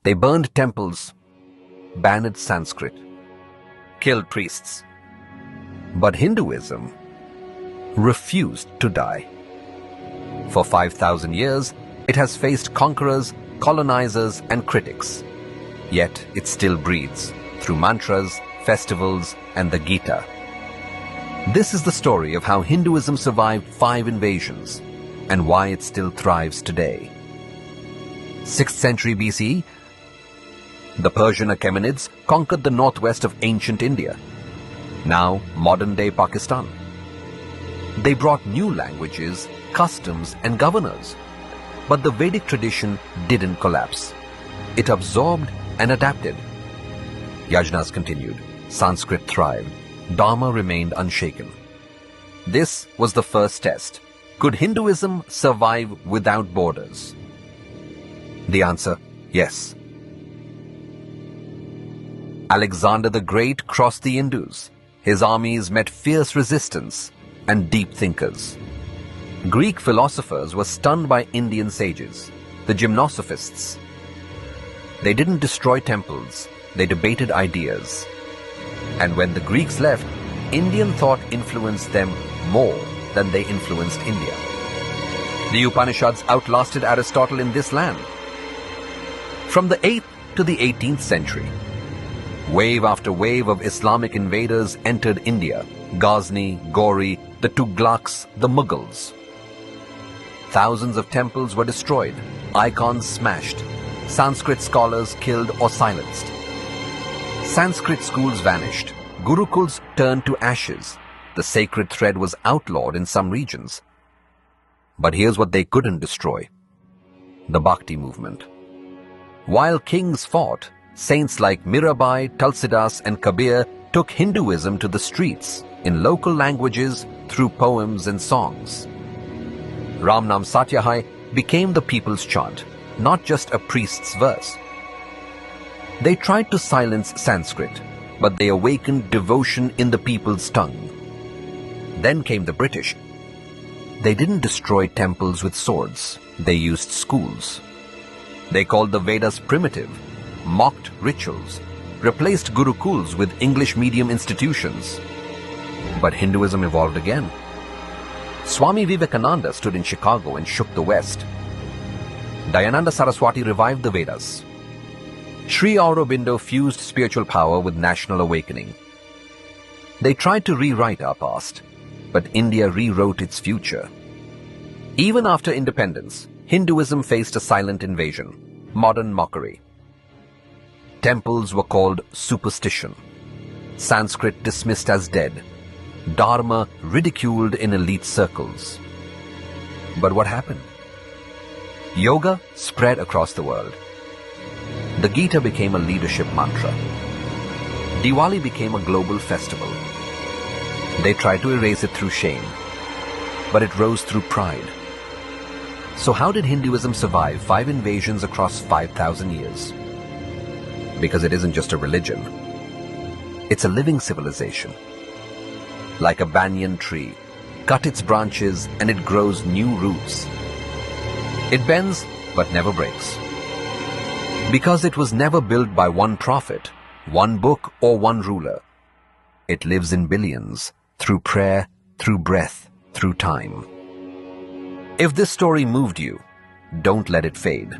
They burned temples, banned Sanskrit, killed priests. But Hinduism refused to die. For 5,000 years, it has faced conquerors, colonizers, and critics. Yet it still breathes through mantras, festivals, and the Gita. This is the story of how Hinduism survived 5 invasions and why it still thrives today. 6th century BCE, the Persian Achaemenids conquered the northwest of ancient India, now modern-day Pakistan. They brought new languages, customs, and governors. But the Vedic tradition didn't collapse. It absorbed and adapted. Yajnas continued. Sanskrit thrived. Dharma remained unshaken. This was the first test. Could Hinduism survive without borders? The answer, yes. Alexander the Great crossed the Indus. His armies met fierce resistance and deep thinkers. Greek philosophers were stunned by Indian sages, the gymnosophists. They didn't destroy temples, they debated ideas. And when the Greeks left, Indian thought influenced them more than they influenced India. The Upanishads outlasted Aristotle in this land. From the 8th to the 18th century, wave after wave of Islamic invaders entered India. Ghazni, Ghori, the Tughlaqs, the Mughals. Thousands of temples were destroyed, icons smashed, Sanskrit scholars killed or silenced. Sanskrit schools vanished, gurukuls turned to ashes, the sacred thread was outlawed in some regions. But here's what they couldn't destroy: the Bhakti movement. While kings fought, saints like Mirabai, Tulsidas, and Kabir took Hinduism to the streets in local languages through poems and songs. Ramnam Satyahai became the people's chant, not just a priest's verse. They tried to silence Sanskrit, but they awakened devotion in the people's tongue. Then came the British. They didn't destroy temples with swords, they used schools. They called the Vedas primitive, mocked rituals, replaced gurukuls with English medium institutions. But Hinduism evolved again. Swami Vivekananda stood in Chicago and shook the West. Dayananda Saraswati revived the Vedas. Sri Aurobindo fused spiritual power with national awakening. They tried to rewrite our past, but India rewrote its future. Even after independence, Hinduism faced a silent invasion, modern mockery. Temples were called superstition, Sanskrit dismissed as dead, Dharma ridiculed in elite circles. But what happened? Yoga spread across the world. The Gita became a leadership mantra. Diwali became a global festival. They tried to erase it through shame, but it rose through pride. So how did Hinduism survive 5 invasions across 5,000 years? Because it isn't just a religion. It's a living civilization. Like a banyan tree, cut its branches and it grows new roots. It bends but never breaks. Because it was never built by one prophet, one book or one ruler. It lives in billions, through prayer, through breath, through time. If this story moved you, don't let it fade.